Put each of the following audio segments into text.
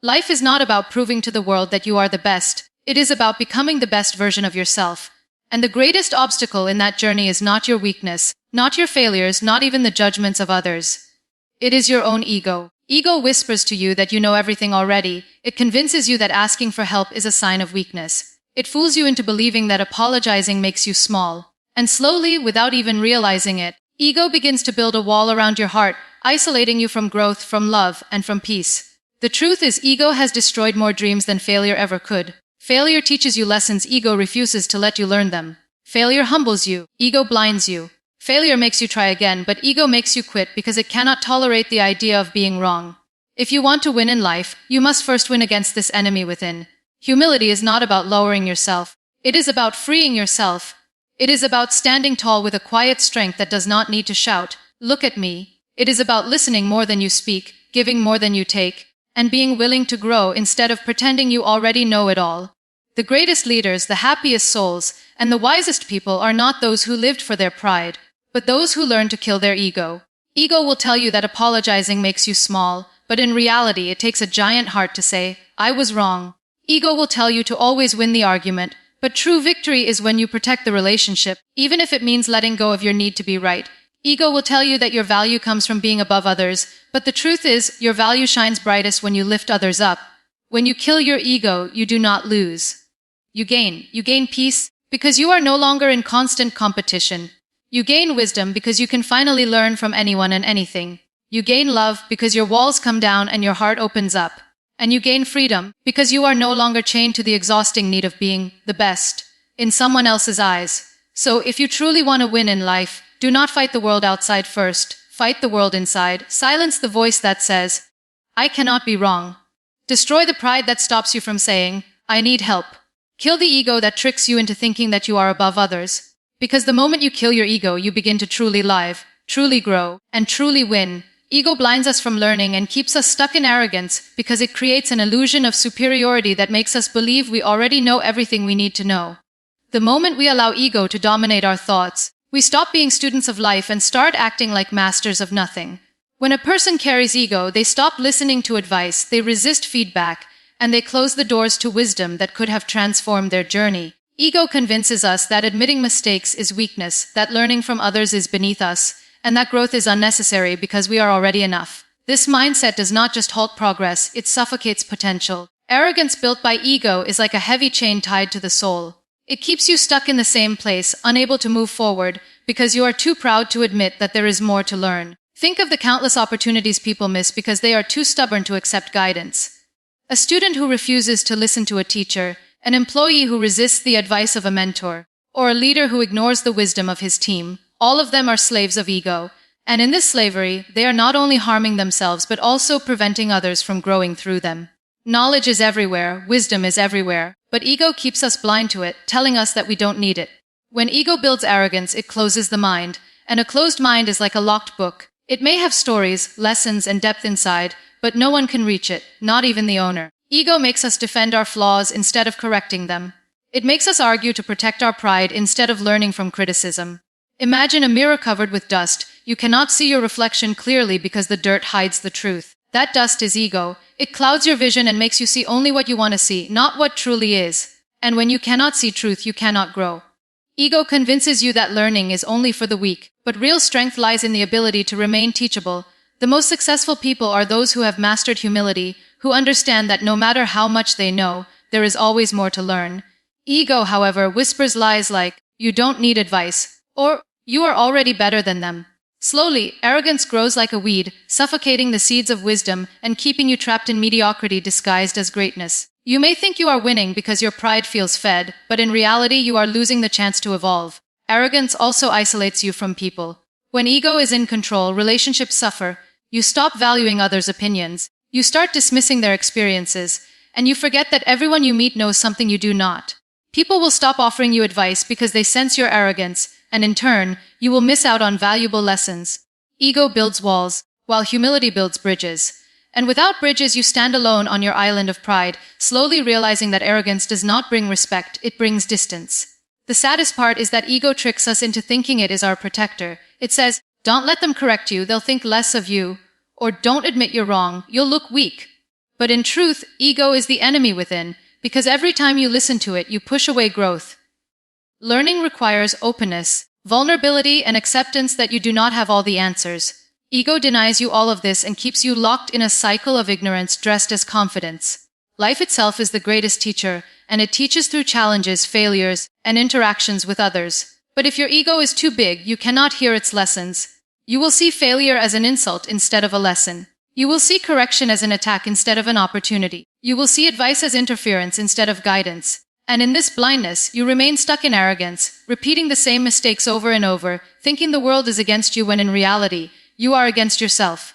Life is not about proving to the world that you are the best. It is about becoming the best version of yourself. And the greatest obstacle in that journey is not your weakness, not your failures, not even the judgments of others. It is your own ego. Ego whispers to you that you know everything already. It convinces you that asking for help is a sign of weakness. It fools you into believing that apologizing makes you small. And slowly, without even realizing it, ego begins to build a wall around your heart, isolating you from growth, from love, and from peace. The truth is, ego has destroyed more dreams than failure ever could. Failure teaches you lessons, ego refuses to let you learn them. Failure humbles you, ego blinds you. Failure makes you try again, but ego makes you quit because it cannot tolerate the idea of being wrong. If you want to win in life, you must first win against this enemy within. Humility is not about lowering yourself. It is about freeing yourself. It is about standing tall with a quiet strength that does not need to shout, "Look at me." It is about listening more than you speak, giving more than you take, and being willing to grow instead of pretending you already know it all. The greatest leaders, the happiest souls, and the wisest people are not those who lived for their pride, but those who learn to kill their ego. Ego will tell you that apologizing makes you small, but in reality it takes a giant heart to say, "I was wrong." Ego will tell you to always win the argument, but true victory is when you protect the relationship, even if it means letting go of your need to be right. Ego will tell you that your value comes from being above others, but the truth is, your value shines brightest when you lift others up. When you kill your ego, you do not lose. You gain peace, because you are no longer in constant competition. You gain wisdom because you can finally learn from anyone and anything. You gain love because your walls come down and your heart opens up. And you gain freedom because you are no longer chained to the exhausting need of being the best in someone else's eyes. So if you truly want to win in life, do not fight the world outside first. Fight the world inside. Silence the voice that says, "I cannot be wrong." Destroy the pride that stops you from saying, "I need help." Kill the ego that tricks you into thinking that you are above others. Because the moment you kill your ego, you begin to truly live, truly grow, and truly win. Ego blinds us from learning and keeps us stuck in arrogance because it creates an illusion of superiority that makes us believe we already know everything we need to know. The moment we allow ego to dominate our thoughts, we stop being students of life and start acting like masters of nothing. When a person carries ego, they stop listening to advice, they resist feedback, and they close the doors to wisdom that could have transformed their journey. Ego convinces us that admitting mistakes is weakness, that learning from others is beneath us, and that growth is unnecessary because we are already enough. This mindset does not just halt progress, it suffocates potential. Arrogance built by ego is like a heavy chain tied to the soul. It keeps you stuck in the same place, unable to move forward, because you are too proud to admit that there is more to learn. Think of the countless opportunities people miss because they are too stubborn to accept guidance. A student who refuses to listen to a teacher, an employee who resists the advice of a mentor, or a leader who ignores the wisdom of his team, all of them are slaves of ego. And in this slavery, they are not only harming themselves but also preventing others from growing through them. Knowledge is everywhere, wisdom is everywhere, but ego keeps us blind to it, telling us that we don't need it. When ego builds arrogance, it closes the mind, and a closed mind is like a locked book. It may have stories, lessons, and depth inside, but no one can reach it, not even the owner. Ego makes us defend our flaws instead of correcting them. It makes us argue to protect our pride instead of learning from criticism. Imagine a mirror covered with dust. You cannot see your reflection clearly because the dirt hides the truth. That dust is ego. It clouds your vision and makes you see only what you want to see, not what truly is. And when you cannot see truth, you cannot grow. Ego convinces you that learning is only for the weak, but real strength lies in the ability to remain teachable. The most successful people are those who have mastered humility, who understand that no matter how much they know, there is always more to learn. Ego, however, whispers lies like, "You don't need advice," or "You are already better than them." Slowly, arrogance grows like a weed, suffocating the seeds of wisdom and keeping you trapped in mediocrity disguised as greatness. You may think you are winning because your pride feels fed, but in reality you are losing the chance to evolve. Arrogance also isolates you from people. When ego is in control, relationships suffer. You stop valuing others' opinions. You start dismissing their experiences, and you forget that everyone you meet knows something you do not. People will stop offering you advice because they sense your arrogance, and in turn, you will miss out on valuable lessons. Ego builds walls, while humility builds bridges. And without bridges, you stand alone on your island of pride, slowly realizing that arrogance does not bring respect, it brings distance. The saddest part is that ego tricks us into thinking it is our protector. It says, "Don't let them correct you, they'll think less of you," or "Don't admit you're wrong, you'll look weak." But in truth, ego is the enemy within, because every time you listen to it, you push away growth. Learning requires openness, vulnerability, and acceptance that you do not have all the answers. Ego denies you all of this and keeps you locked in a cycle of ignorance dressed as confidence. Life itself is the greatest teacher, and it teaches through challenges, failures, and interactions with others. But if your ego is too big, you cannot hear its lessons. You will see failure as an insult instead of a lesson. You will see correction as an attack instead of an opportunity. You will see advice as interference instead of guidance. And in this blindness, you remain stuck in arrogance, repeating the same mistakes over and over, thinking the world is against you when in reality, you are against yourself.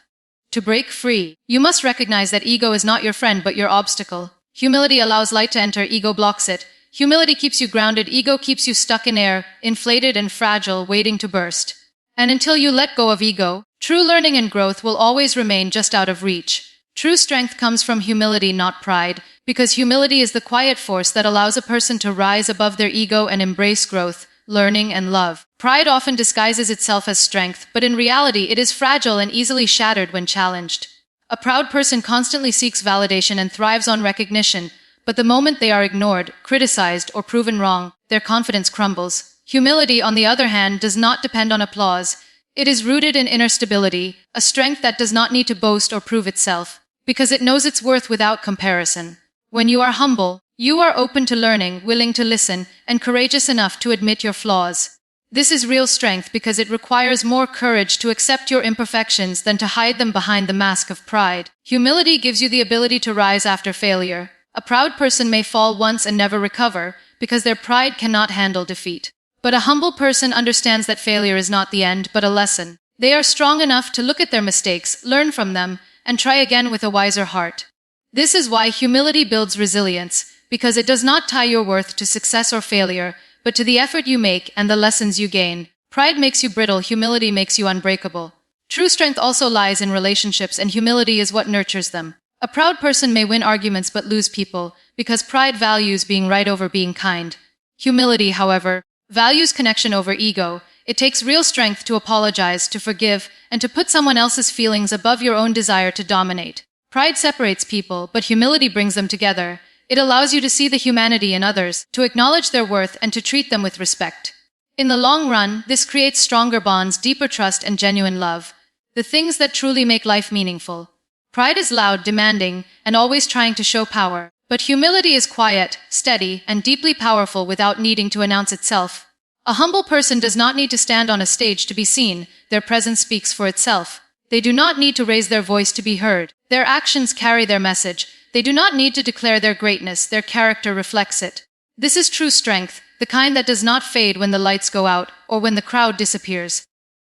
To break free, you must recognize that ego is not your friend but your obstacle. Humility allows light to enter, ego blocks it. Humility keeps you grounded, ego keeps you stuck in air, inflated and fragile, waiting to burst. And until you let go of ego, true learning and growth will always remain just out of reach. True strength comes from humility, not pride, because humility is the quiet force that allows a person to rise above their ego and embrace growth, learning, and love. Pride often disguises itself as strength, but in reality it is fragile and easily shattered when challenged. A proud person constantly seeks validation and thrives on recognition, but the moment they are ignored, criticized, or proven wrong, their confidence crumbles. Humility, on the other hand, does not depend on applause. It is rooted in inner stability, a strength that does not need to boast or prove itself, because it knows its worth without comparison. When you are humble, you are open to learning, willing to listen, and courageous enough to admit your flaws. This is real strength because it requires more courage to accept your imperfections than to hide them behind the mask of pride. Humility gives you the ability to rise after failure. A proud person may fall once and never recover, because their pride cannot handle defeat. But a humble person understands that failure is not the end, but a lesson. They are strong enough to look at their mistakes, learn from them, and try again with a wiser heart. This is why humility builds resilience, because it does not tie your worth to success or failure, but to the effort you make and the lessons you gain. Pride makes you brittle, humility makes you unbreakable. True strength also lies in relationships, and humility is what nurtures them. A proud person may win arguments but lose people, because pride values being right over being kind. Humility, however, values connection over ego. It takes real strength to apologize, to forgive, and to put someone else's feelings above your own desire to dominate. Pride separates people, but humility brings them together. It allows you to see the humanity in others, to acknowledge their worth, and to treat them with respect. In the long run, this creates stronger bonds, deeper trust, and genuine love. The things that truly make life meaningful. Pride is loud, demanding, and always trying to show power. But humility is quiet, steady, and deeply powerful without needing to announce itself. A humble person does not need to stand on a stage to be seen. Their presence speaks for itself. They do not need to raise their voice to be heard. Their actions carry their message. They do not need to declare their greatness. Their character reflects it. This is true strength, the kind that does not fade when the lights go out or when the crowd disappears.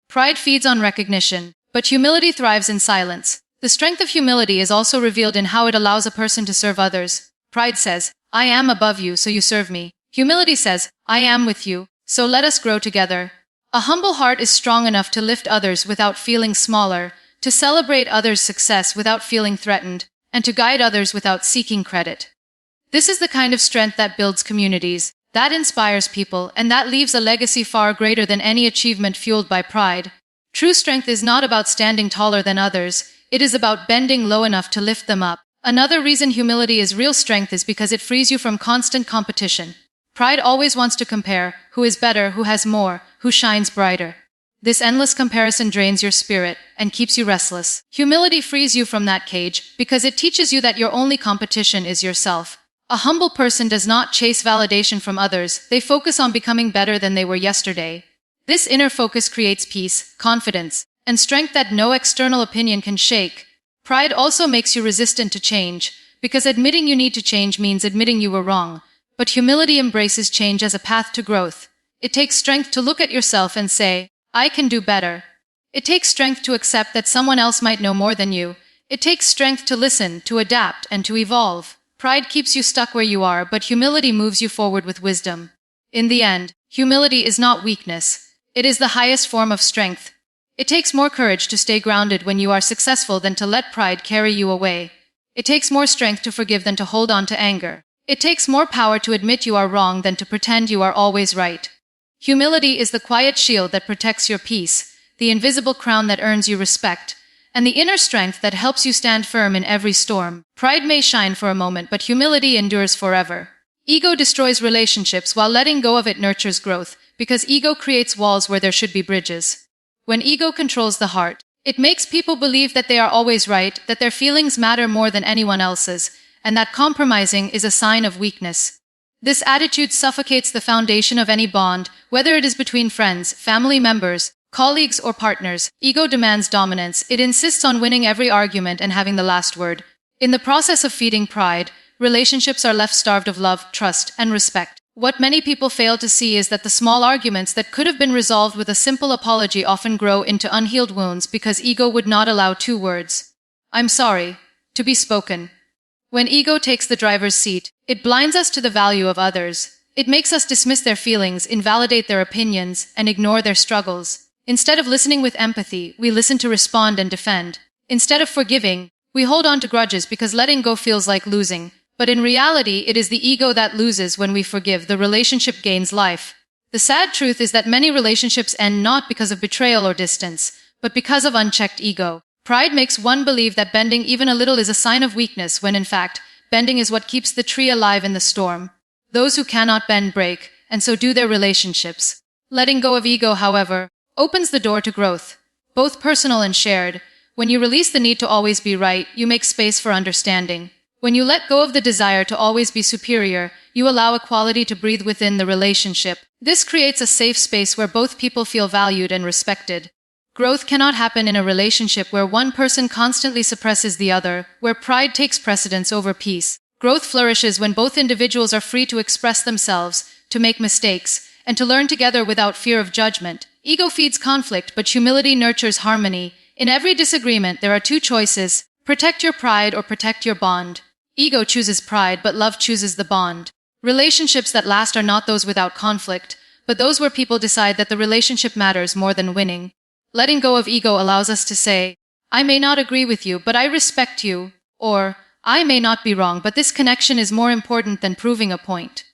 Pride feeds on recognition, but humility thrives in silence. The strength of humility is also revealed in how it allows a person to serve others. Pride says, "I am above you, so you serve me." Humility says, "I am with you, so let us grow together." A humble heart is strong enough to lift others without feeling smaller, to celebrate others' success without feeling threatened, and to guide others without seeking credit. This is the kind of strength that builds communities, that inspires people, and that leaves a legacy far greater than any achievement fueled by pride. True strength is not about standing taller than others. It is about bending low enough to lift them up. Another reason humility is real strength is because it frees you from constant competition. Pride always wants to compare, who is better, who has more, who shines brighter. This endless comparison drains your spirit and keeps you restless. Humility frees you from that cage because it teaches you that your only competition is yourself. A humble person does not chase validation from others. They focus on becoming better than they were yesterday. This inner focus creates peace, confidence, and strength that no external opinion can shake. Pride also makes you resistant to change, because admitting you need to change means admitting you were wrong. But humility embraces change as a path to growth. It takes strength to look at yourself and say, "I can do better." It takes strength to accept that someone else might know more than you. It takes strength to listen, to adapt, and to evolve. Pride keeps you stuck where you are, but humility moves you forward with wisdom. In the end, humility is not weakness. It is the highest form of strength. It takes more courage to stay grounded when you are successful than to let pride carry you away. It takes more strength to forgive than to hold on to anger. It takes more power to admit you are wrong than to pretend you are always right. Humility is the quiet shield that protects your peace, the invisible crown that earns you respect, and the inner strength that helps you stand firm in every storm. Pride may shine for a moment, but humility endures forever. Ego destroys relationships, while letting go of it nurtures growth, because ego creates walls where there should be bridges. When ego controls the heart, it makes people believe that they are always right, that their feelings matter more than anyone else's, and that compromising is a sign of weakness. This attitude suffocates the foundation of any bond, whether it is between friends, family members, colleagues, or partners. Ego demands dominance. It insists on winning every argument and having the last word. In the process of feeding pride, relationships are left starved of love, trust, and respect. What many people fail to see is that the small arguments that could have been resolved with a simple apology often grow into unhealed wounds because ego would not allow two words, "I'm sorry," to be spoken. When ego takes the driver's seat, it blinds us to the value of others. It makes us dismiss their feelings, invalidate their opinions, and ignore their struggles. Instead of listening with empathy, we listen to respond and defend. Instead of forgiving, we hold on to grudges because letting go feels like losing. But in reality, it is the ego that loses. When we forgive, the relationship gains life. The sad truth is that many relationships end not because of betrayal or distance, but because of unchecked ego. Pride makes one believe that bending even a little is a sign of weakness, when in fact, bending is what keeps the tree alive in the storm. Those who cannot bend break, and so do their relationships. Letting go of ego, however, opens the door to growth, both personal and shared. When you release the need to always be right, you make space for understanding. When you let go of the desire to always be superior, you allow equality to breathe within the relationship. This creates a safe space where both people feel valued and respected. Growth cannot happen in a relationship where one person constantly suppresses the other, where pride takes precedence over peace. Growth flourishes when both individuals are free to express themselves, to make mistakes, and to learn together without fear of judgment. Ego feeds conflict, but humility nurtures harmony. In every disagreement, there are two choices: protect your pride or protect your bond. Ego chooses pride, but love chooses the bond. Relationships that last are not those without conflict, but those where people decide that the relationship matters more than winning. Letting go of ego allows us to say, "I may not agree with you, but I respect you," or "I may not be wrong, but this connection is more important than proving a point."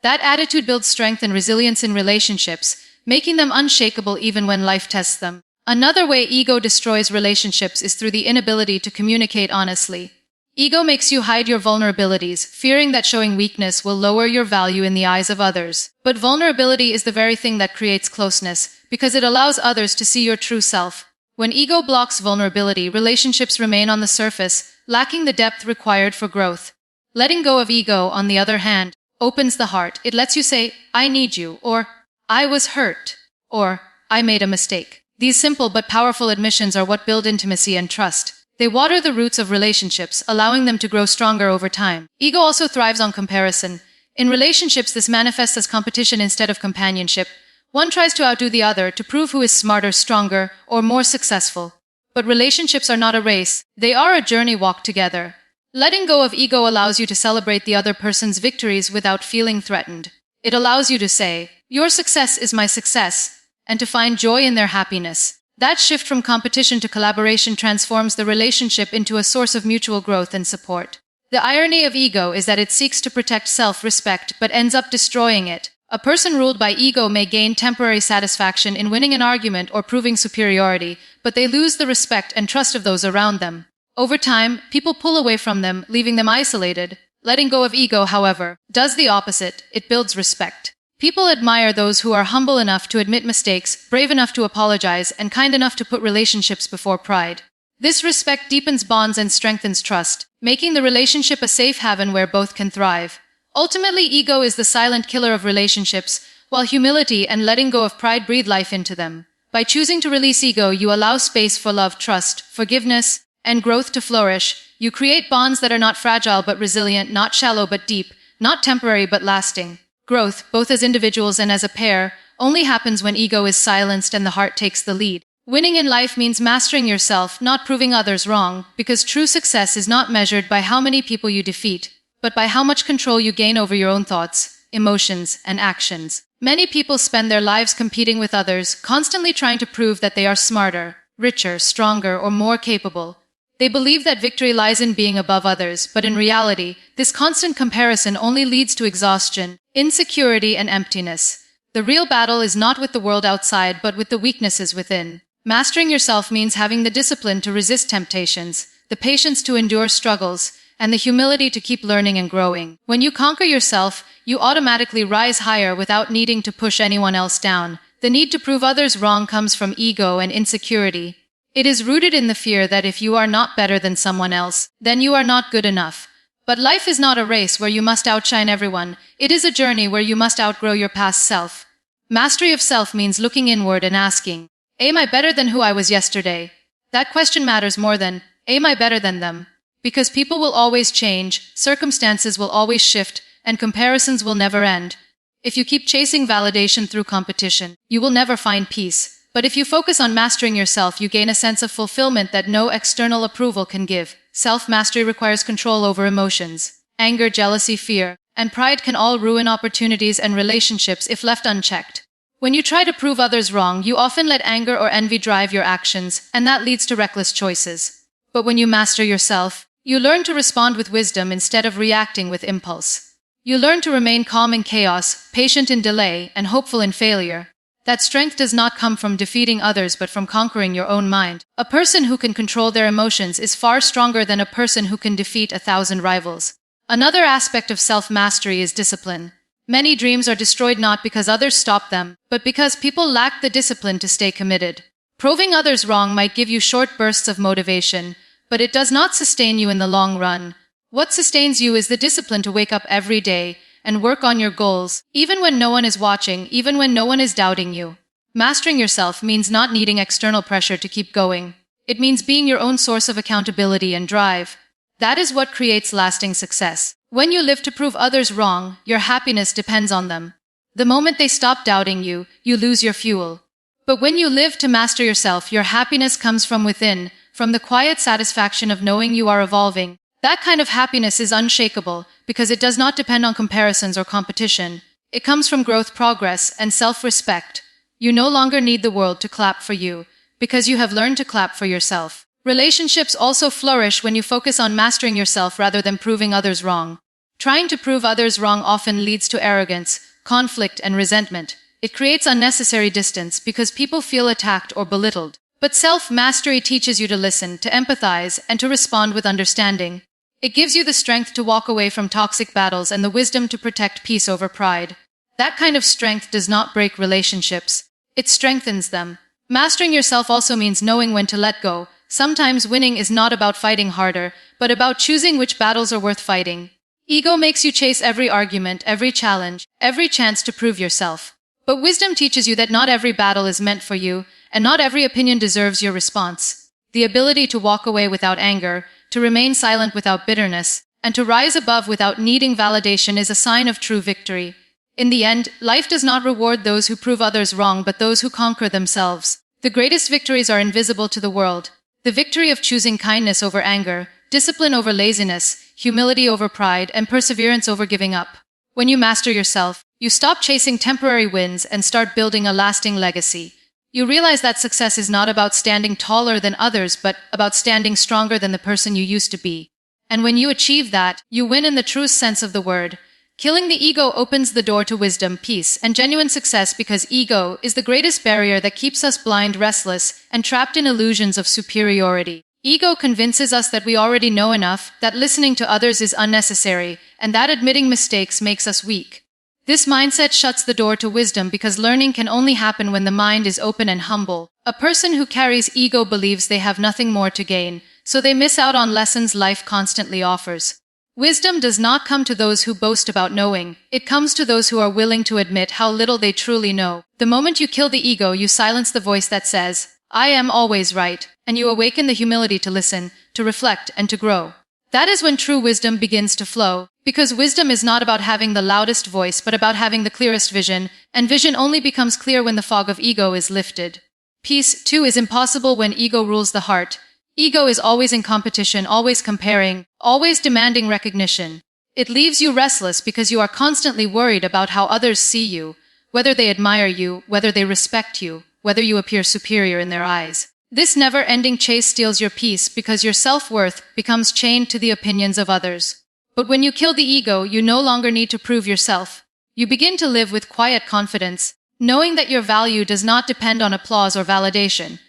That attitude builds strength and resilience in relationships, making them unshakable even when life tests them. Another way ego destroys relationships is through the inability to communicate honestly. Ego makes you hide your vulnerabilities, fearing that showing weakness will lower your value in the eyes of others. But vulnerability is the very thing that creates closeness, because it allows others to see your true self. When ego blocks vulnerability, relationships remain on the surface, lacking the depth required for growth. Letting go of ego, on the other hand, opens the heart. It lets you say, "I need you," or "I was hurt," or "I made a mistake." These simple but powerful admissions are what build intimacy and trust. They water the roots of relationships, allowing them to grow stronger over time. Ego also thrives on comparison. In relationships, this manifests as competition instead of companionship. One tries to outdo the other to prove who is smarter, stronger, or more successful. But relationships are not a race. They are a journey walked together. Letting go of ego allows you to celebrate the other person's victories without feeling threatened. It allows you to say, "Your success is my success," and to find joy in their happiness. That shift from competition to collaboration transforms the relationship into a source of mutual growth and support. The irony of ego is that it seeks to protect self-respect but ends up destroying it. A person ruled by ego may gain temporary satisfaction in winning an argument or proving superiority, but they lose the respect and trust of those around them. Over time, people pull away from them, leaving them isolated. Letting go of ego, however, does the opposite. It builds respect. People admire those who are humble enough to admit mistakes, brave enough to apologize, and kind enough to put relationships before pride. This respect deepens bonds and strengthens trust, making the relationship a safe haven where both can thrive. Ultimately, ego is the silent killer of relationships, while humility and letting go of pride breathe life into them. By choosing to release ego, you allow space for love, trust, forgiveness, and growth to flourish. You create bonds that are not fragile but resilient, not shallow but deep, not temporary but lasting. Growth, both as individuals and as a pair, only happens when ego is silenced and the heart takes the lead. Winning in life means mastering yourself, not proving others wrong, because true success is not measured by how many people you defeat, but by how much control you gain over your own thoughts, emotions, and actions. Many people spend their lives competing with others, constantly trying to prove that they are smarter, richer, stronger, or more capable. They believe that victory lies in being above others, but in reality, this constant comparison only leads to exhaustion, insecurity, and emptiness. The real battle is not with the world outside, but with the weaknesses within. Mastering yourself means having the discipline to resist temptations, the patience to endure struggles, and the humility to keep learning and growing. When you conquer yourself, you automatically rise higher without needing to push anyone else down. The need to prove others wrong comes from ego and insecurity. It is rooted in the fear that if you are not better than someone else, then you are not good enough. But life is not a race where you must outshine everyone. It is a journey where you must outgrow your past self. Mastery of self means looking inward and asking, am I better than who I was yesterday? That question matters more than, am I better than them? Because people will always change, circumstances will always shift, and comparisons will never end. If you keep chasing validation through competition, you will never find peace. But if you focus on mastering yourself, you gain a sense of fulfillment that no external approval can give. Self-mastery requires control over emotions. Anger, jealousy, fear, and pride can all ruin opportunities and relationships if left unchecked. When you try to prove others wrong, you often let anger or envy drive your actions, and that leads to reckless choices. But when you master yourself, you learn to respond with wisdom instead of reacting with impulse. You learn to remain calm in chaos, patient in delay, and hopeful in failure. That strength does not come from defeating others but from conquering your own mind. A person who can control their emotions is far stronger than a person who can defeat 1,000 rivals. Another aspect of self-mastery is discipline. Many dreams are destroyed not because others stop them, but because people lack the discipline to stay committed. Proving others wrong might give you short bursts of motivation, but it does not sustain you in the long run. What sustains you is the discipline to wake up every day and work on your goals, even when no one is watching, even when no one is doubting you. Mastering yourself means not needing external pressure to keep going. It means being your own source of accountability and drive. That is what creates lasting success. When you live to prove others wrong, your happiness depends on them. The moment they stop doubting you, you lose your fuel. But when you live to master yourself, your happiness comes from within, from the quiet satisfaction of knowing you are evolving. That kind of happiness is unshakable because it does not depend on comparisons or competition. It comes from growth, progress, and self-respect. You no longer need the world to clap for you because you have learned to clap for yourself. Relationships also flourish when you focus on mastering yourself rather than proving others wrong. Trying to prove others wrong often leads to arrogance, conflict, and resentment. It creates unnecessary distance because people feel attacked or belittled. But self-mastery teaches you to listen, to empathize, and to respond with understanding. It gives you the strength to walk away from toxic battles and the wisdom to protect peace over pride. That kind of strength does not break relationships. It strengthens them. Mastering yourself also means knowing when to let go. Sometimes winning is not about fighting harder, but about choosing which battles are worth fighting. Ego makes you chase every argument, every challenge, every chance to prove yourself. But wisdom teaches you that not every battle is meant for you, and not every opinion deserves your response. The ability to walk away without anger, to remain silent without bitterness, and to rise above without needing validation is a sign of true victory. In the end, life does not reward those who prove others wrong but those who conquer themselves. The greatest victories are invisible to the world. The victory of choosing kindness over anger, discipline over laziness, humility over pride, and perseverance over giving up. When you master yourself, you stop chasing temporary wins and start building a lasting legacy. You realize that success is not about standing taller than others, but about standing stronger than the person you used to be. And when you achieve that, you win in the truest sense of the word. Killing the ego opens the door to wisdom, peace, and genuine success because ego is the greatest barrier that keeps us blind, restless, and trapped in illusions of superiority. Ego convinces us that we already know enough, that listening to others is unnecessary, and that admitting mistakes makes us weak. This mindset shuts the door to wisdom because learning can only happen when the mind is open and humble. A person who carries ego believes they have nothing more to gain, so they miss out on lessons life constantly offers. Wisdom does not come to those who boast about knowing. It comes to those who are willing to admit how little they truly know. The moment you kill the ego, you silence the voice that says, I am always right, and you awaken the humility to listen, to reflect, and to grow. That is when true wisdom begins to flow, because wisdom is not about having the loudest voice but about having the clearest vision, and vision only becomes clear when the fog of ego is lifted. Peace, too, is impossible when ego rules the heart. Ego is always in competition, always comparing, always demanding recognition. It leaves you restless because you are constantly worried about how others see you, whether they admire you, whether they respect you, whether you appear superior in their eyes. This never-ending chase steals your peace because your self-worth becomes chained to the opinions of others. But when you kill the ego, you no longer need to prove yourself. You begin to live with quiet confidence, knowing that your value does not depend on applause or validation.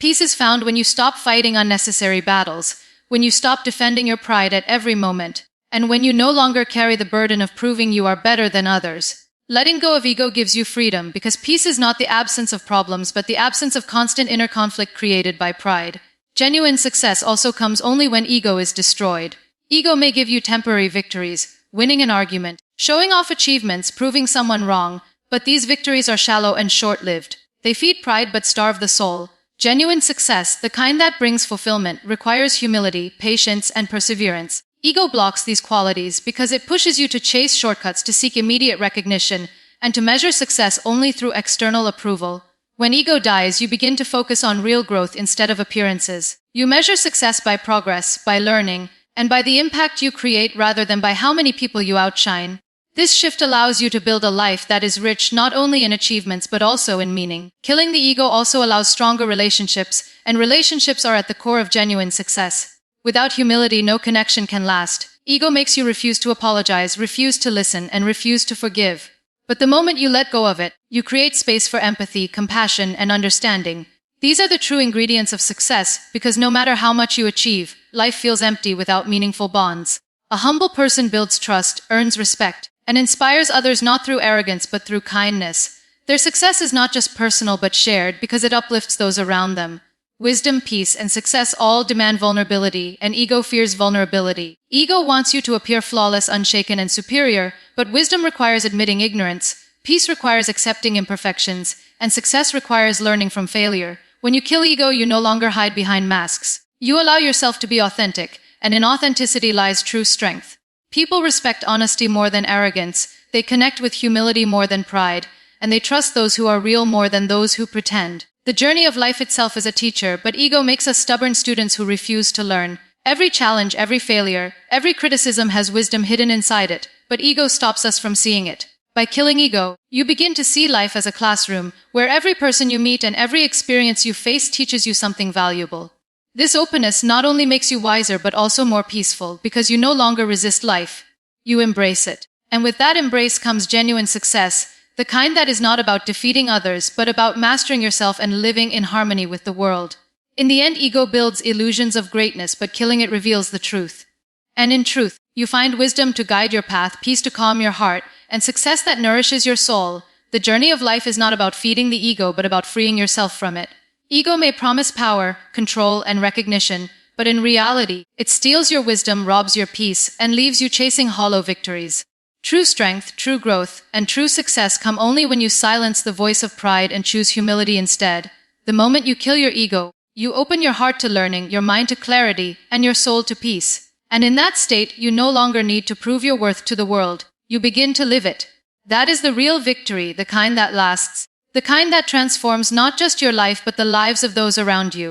Peace is found when you stop fighting unnecessary battles, when you stop defending your pride at every moment, and when you no longer carry the burden of proving you are better than others. Letting go of ego gives you freedom because peace is not the absence of problems but the absence of constant inner conflict created by pride. Genuine success also comes only when ego is destroyed. Ego may give you temporary victories, winning an argument, showing off achievements, proving someone wrong, but these victories are shallow and short-lived. They feed pride but starve the soul. Genuine success, the kind that brings fulfillment, requires humility, patience, and perseverance. Ego blocks these qualities because it pushes you to chase shortcuts to seek immediate recognition and to measure success only through external approval. When ego dies, you begin to focus on real growth instead of appearances. You measure success by progress, by learning, and by the impact you create rather than by how many people you outshine. This shift allows you to build a life that is rich not only in achievements but also in meaning. Killing the ego also allows stronger relationships, and relationships are at the core of genuine success. Without humility, no connection can last. Ego makes you refuse to apologize, refuse to listen, and refuse to forgive. But the moment you let go of it, you create space for empathy, compassion, and understanding. These are the true ingredients of success because no matter how much you achieve, life feels empty without meaningful bonds. A humble person builds trust, earns respect, and inspires others not through arrogance but through kindness. Their success is not just personal but shared because it uplifts those around them. Wisdom, peace, and success all demand vulnerability, and ego fears vulnerability. Ego wants you to appear flawless, unshaken, and superior, but wisdom requires admitting ignorance, peace requires accepting imperfections, and success requires learning from failure. When you kill ego, you no longer hide behind masks. You allow yourself to be authentic, and in authenticity lies true strength. People respect honesty more than arrogance, they connect with humility more than pride, and they trust those who are real more than those who pretend. The journey of life itself is a teacher, but ego makes us stubborn students who refuse to learn. Every challenge, every failure, every criticism has wisdom hidden inside it, but ego stops us from seeing it. By killing ego, you begin to see life as a classroom, where every person you meet and every experience you face teaches you something valuable. This openness not only makes you wiser but also more peaceful, because you no longer resist life. You embrace it. And with that embrace comes genuine success, the kind that is not about defeating others, but about mastering yourself and living in harmony with the world. In the end, ego builds illusions of greatness, but killing it reveals the truth. And in truth, you find wisdom to guide your path, peace to calm your heart, and success that nourishes your soul. The journey of life is not about feeding the ego, but about freeing yourself from it. Ego may promise power, control, and recognition, but in reality, it steals your wisdom, robs your peace, and leaves you chasing hollow victories. True strength, true growth, and true success come only when you silence the voice of pride and choose humility instead. The moment you kill your ego, you open your heart to learning, your mind to clarity, and your soul to peace. And in that state, you no longer need to prove your worth to the world. You begin to live it. That is the real victory, the kind that lasts, the kind that transforms not just your life but the lives of those around you.